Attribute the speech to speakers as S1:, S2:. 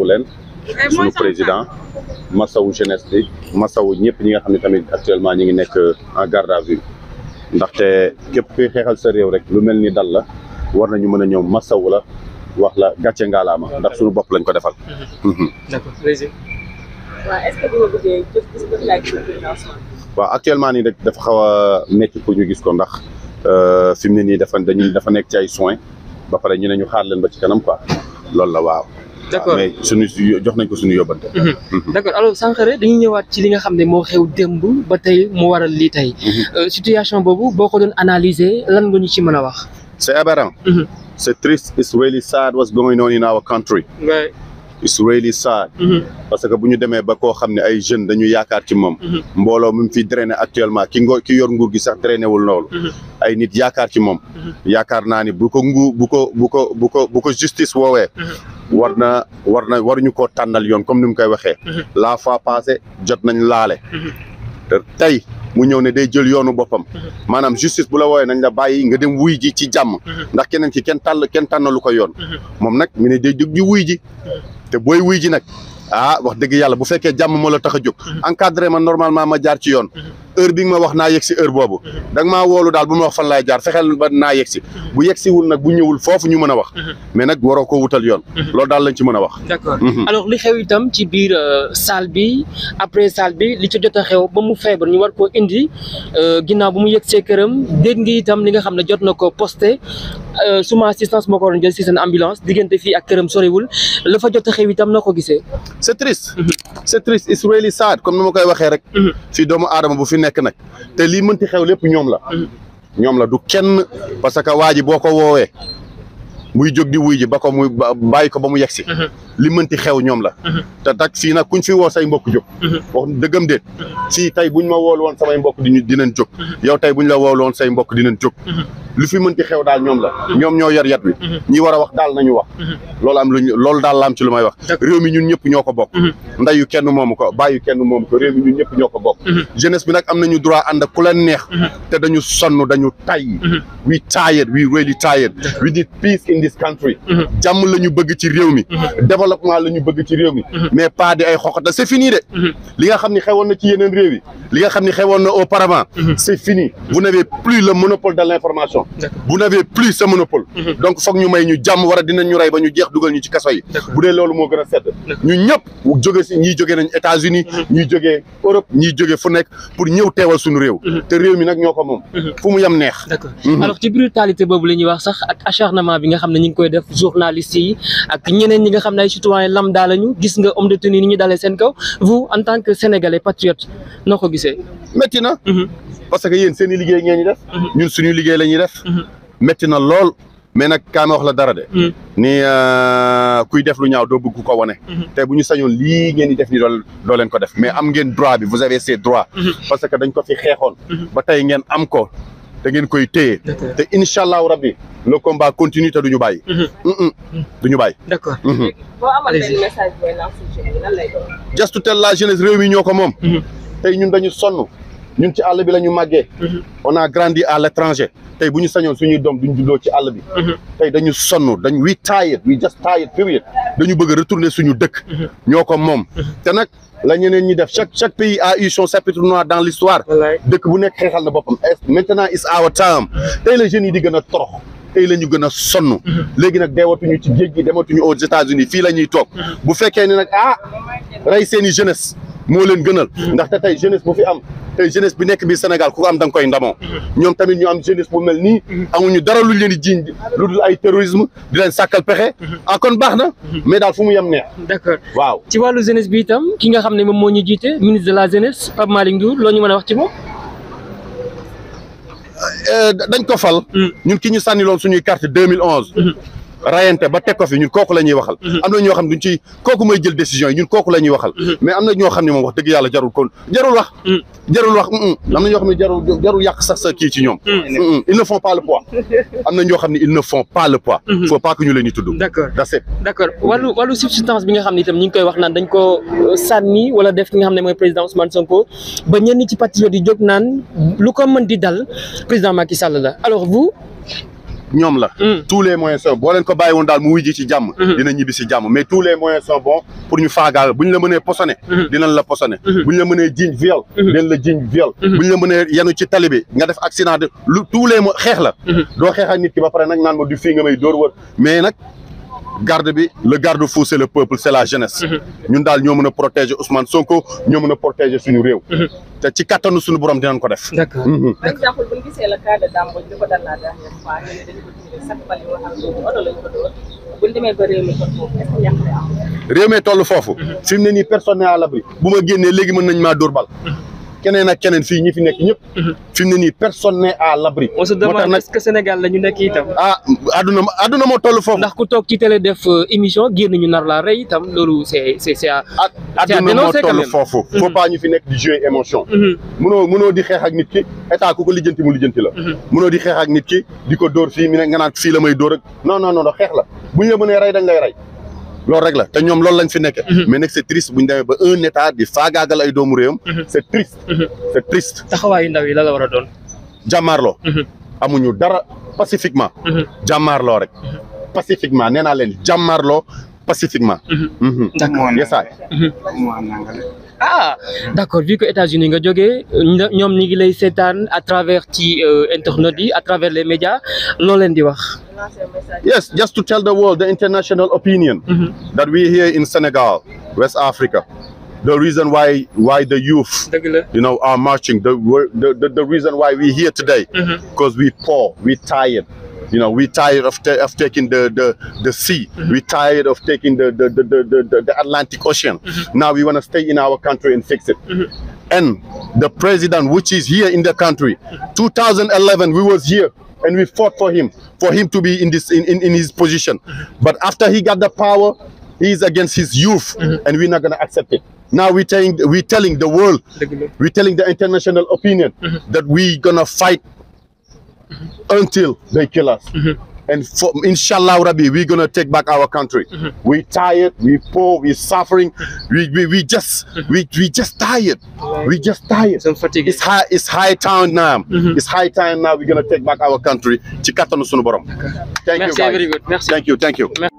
S1: leen suñu président masawu jeunesse bi masawu ñëpp ñi nga xam ne tamit actuellement ñi ngi nekk en garde à vue ndaxte képp kuy xeexal sa réew rek lu mel ni dal la war nañu mën a ñëw masawu la wax la gàcce ngaalaama ndax suñu bopp lañ ko defal.
S2: D'accord, président.
S3: waaw est-ce que bu ma bëggee gis laaj
S1: waaw actuellement nii rek dafa xaw a métti pour ñu gis ko ndax fi mu ne nii dafa nekk ci ay soins ba pare ñu ne ñu xaar leen ba ci kanam quoi loolu la waaw.
S2: D'accord
S1: mais suñu jox nañ ko suñu yóbbante.
S2: D'accord alors Sankara dañuy ñëwaat ci li nga xam ne moo xew démb ba tey mu waral lii tey. Situation boobu boo ko doon analyser lan nga ñu ci mën a wax.
S1: C'est aberrant. C'est triste. It's really sad what's going on in our country.
S2: Ouais.
S1: It's really sad. Parce que bu ñu demee ba koo xam ne ay jeunes dañu yaakaar ci moom. mbooloo mu fi drainer actuellement ki yor nguur gi sax drainer wul loolu. ay nit yaakaar ci moom. yaakaar naa ni bu ko justice woowee. waruñu koo tànnal yoon comme ni mu koy waxee. la fois passée jot nañ laale. te tey mu ñëw ne day jël yoonu boppam. maanaam justice bu la wooyee nañ la bàyyi nga dem wuy ji ci jàmm. ndax keneen ki kenn tànnalu ko yoon. moom nag mi ne day jóg di wuy ji. te booy wuy ji nag wax dëgg yàlla bu fekkee jàmm moo la tax a jóg. encadré ma normalement ma jaar ci yoon. heure bi nga ma wax naa yegg si heure boobu. da nga maa woolu daal bu ma wax fan laay jaar fexeel ba naa yegg si. bu yegg siwul nag bu ñëwul foofu ñu mën a wax. mais nag waroo ko wutal yoon. loolu daal lañ ci mën a wax.
S2: D'accord alors li xew itam ci biir salle bi après salle bi li ci jot a xew ba mu feebar ñu war koo indi ginnaaw bu mu yegg see këram dégg nga itam li nga xam ne jot na ko posté suma assistance moo ko waroon jël si seen ambulance diggante fii ak këram soriwul la fa jot a xew itam noo ko gisee.
S1: c'est triste. c'est triste it's really sad comme ni ma koy waxee rek. fii doomu aadama bu fi nekk nag te lii mënti xew lépp ñoom la. ñoom la du kenn parce que waa ji boo ko woowee muy jóg di wuy ji ba ko muy bàyyi ko ba mu yegsi. li mënti xew ñoom la. te tak fii nag kuñ fi woo say mbokk jóg. wax dëggam déet fii tey buñ ma wool woon samay mbokk dinañ jóg. yow tey buñ la wool woon say mbokk dinañ jóg. lu fi mënti xew daal ñoom la. ñoom ñoo yor yat wi. ñi war a wax daal nañu wax. loolu daal la am ci lu may wax. réew mi ñun ñëpp ñoo ko bokk. ndayu kenn moomu ko bàyyu kenn moomu ko réew mi ñun ñëpp ñoo ko bokk. jeunesse bi nag am nañu droit ànd ak ku leen neex. te dañu sonn dañu tay. we tired we really tired. we need peace in this country. jàmm la ñu bëgg ci réew mi. développement la ñu bëgg ci réew mi. mais pas di ay xoxata c'est fini de. li nga xam ni xewoon na ci yeneen réew yi. li nga xam ni xewoon na auparavant. c'est fini vous n'avez plus le monopole de l'information. vous n'avez plus ce monopole. donc foog ñu may ñu jàmm war a dinañ ñu rey ba ñu jeex dugal ñu ci kaso yi. bu dee loolu moo gën a sedd. ñu ñëpp jóge si ñii jógee nañ États-Unis ñii jógee Europe ñii jógee fu nekk pour ñëw teewal suñu réew. te réew mi nag ñoo ko moom. fu mu yem neex.
S2: D'accord alors ci brutalité boobu la ñuy wax sax ak acharnement bi nga xam ne ñu ngi koy def journalistes yi ak ñeneen ñi nga xam ne ay citoyens lambda lañu gis nga homme de tenue ni ñu dalee seen kaw vous en tant que sénégalais patriote noo ko gisee.
S1: métti na. parce que yéen seen i liggéey ngeen ñi def. ñun suñu liggéey la ñuy def. métti na lool mais nag kaa ma wax la dara de. ni kuy def lu ñaaw doo bëgg ko wane. te bu ñu sañoon lii ngeen di def ni doo leen ko def mais am ngeen droit bi vous avez ces droits. parce que dañ ko fi xeexoon. ba tey ngeen am ko te ngeen koy téye. te incha allahu rabbi le combat continue te duñu bàyyi. duñu bàyyi.
S2: D'accord.
S3: boo amal benn message booy lancer lan lay doon.
S1: just to tell la jeunesse réew mi ñoo ko moom. tey ñun dañu sonn. ñun ci àll bi la ñu màggee. on a grandi à l'étranger tey bu ñu sañoon suñuy doom duñ juddoo ci àll bi. tey dañu sonn we just tired period dañu bëgg a retourner suñu dëkk. ñoo ko moom. te nag la ñeneen ñi def chaque pays a eu son chapitre noir dans l'histoire. dëkk bu nekk xeexal na boppam maintenant is our time tey la jeunes yi di gën a torox. tey la ñu gën a sonn. léegi nag deewatuñu ci géej gi dematuñu aux États-Unis fii la ñuy toog bu fekkee ne nag rey seeni jeunesse moo leen gënal. ndaxte tey jeunesse bu fi am tey jeunesse bi nekk biir Sénégal ku ko am da nga koy ndamoo. ñoom tamit ñu am jeunesse bu mel nii. amuñu dara lu leen di jiiñ lu dul ay terrorisme di leen sàkkal pexe. kon baax na mais daal fu mu yem neex.
S2: D'accord
S1: waaw.
S2: ci wàllu jeunesse bi itam ki nga xam ne moom moo ñu jiite ministre de la jeunesse Pape Malick Ndour loo ñu mën a wax ci moom.
S1: dañ ko fal. ñun ki ñu sànni loon suñuy carte 2011. rayante ba teg ko fi ñun kooku la ñuy waxal. am na ñoo xam ne duñ ci kooku mooy jël décision yi ñun kooku la ñuy waxal. mais am na ñoo xam ne moom wax dëgg yàlla jarul wax. am na ñoo xam ne jarul yàq sax sa kii ci ñoom. ils ne font pas le poids. am na ñoo xam ne ils ne font pas le poids. faut pas que ñu leen di tudd.
S2: d'accord wàllu substance bi nga xam ne itam ñu ngi koy wax naan dañ ko sànni wala def ki nga xam ne mooy président Ousmane Sonko ba ñenn ci patriotes yi jóg naan lu ko mën di dal président Macky Sall la alors vous.
S1: ñoom la. tous les moyens sont boo leen ko bàyyi woon daal mu wujji ci jàmm. dina ñibbi si jàmm mais tous les moyens sont bons pour ñu faagaal bu ñu la mënee posone. dinañ la posone. bu ñu la mënee jiiñ viol. dinañ la jiiñ viol. bu ñu la mënee yanu ci tali bi nga def accident de lu tous les moyens xeex la. doo xeex ak nit ki ba pare nag naan ma du fii nga may dóor wër mais nag. garde bi le garde-fou c'est le peuple c'est la jeunesse. ñun daal ñoo mën a protéger Ousmane Sonko ñoo mën a protéger suñu réew. te ci kattanu suñu borom dinañ ko def.
S2: d'accord
S3: par exemple bu ñu gisee le cas de Dambodj li ko dal la dernière fois ñu ne dañu ko tuddee chaque fois yoo xam ne oto lañ ko dóor bu ñu demee ba réew mi toll foofu est-ce que ñàkk lay am.
S1: réew mi toll foofu. fi mu ne nii personne n'est à l'abri bu ma génnee léegi mën nañ maa dóor bal. keneen ak keneen fii ñi fi nekk ñëpp. fi mu ne nii personne n'est à l'abri.
S2: on se demande est-ce que Sénégal la ñu nekk itam.
S1: àdduna moo toll foofu.
S2: ndax ku toog ci télé def émission génn ñu nar laa rey itam loolu c'est à.
S1: àdduna moo toll foofu. faut pas ñu fi nekk di jouer émotion. mënoo di xeex ak nit ki état ku ko lijjanti mu lijjanti la. mënoo di xeex ak nit ki di ko dóor fii mi ne nga naan fii la may dóor ak non xeex la bu ñu la mënee rey dañ lay rey. loolu rek la te ñoom loolu lañ fi nekke mais nag c'est triste bu ñu demee ba un état di faagaagal ay doomu réewam. c'est triste. c'est triste.
S2: taxawaayu ndaw yi la war a doon.
S1: jàmmaarloo. amuñu dara pacifiquement. jàmmaarloo rek. pacifiquement nee naa leen jàmmaarloo pacifiquement.
S2: d'accord
S1: yesaay.
S2: ah d'accord vu que États-Unis nga jógee ñoom ñi ngi lay seetaan à travers ci internet yi à travers les médias loo leen di wax.
S1: Yes, just to tell the world the international opinion that we here in Senegal, West Africa, the reason why the youth, are marching, the reason why we here today, because we poor, we tired. We tired of taking the sea. We tired of taking the Atlantic Ocean. Now we want to stay in our country and fix it. And the president, which is here in the country, 2011 we was here. And we fought for him to be in his position. But after he got the power, he's against his youth, and we're not gonna accept it. Now we're telling the world, we're telling the international opinion that we're gonna fight until they kill us. And inshallah Rabbi, we're gonna take back our country. We tired, we poor, we suffering, we just tired. We just tired. It's high time now. It's high time now. We're gonna take back our country. Ci kattanu sunu borom. Thank you guys.
S2: Very good. Merci.
S1: Thank you.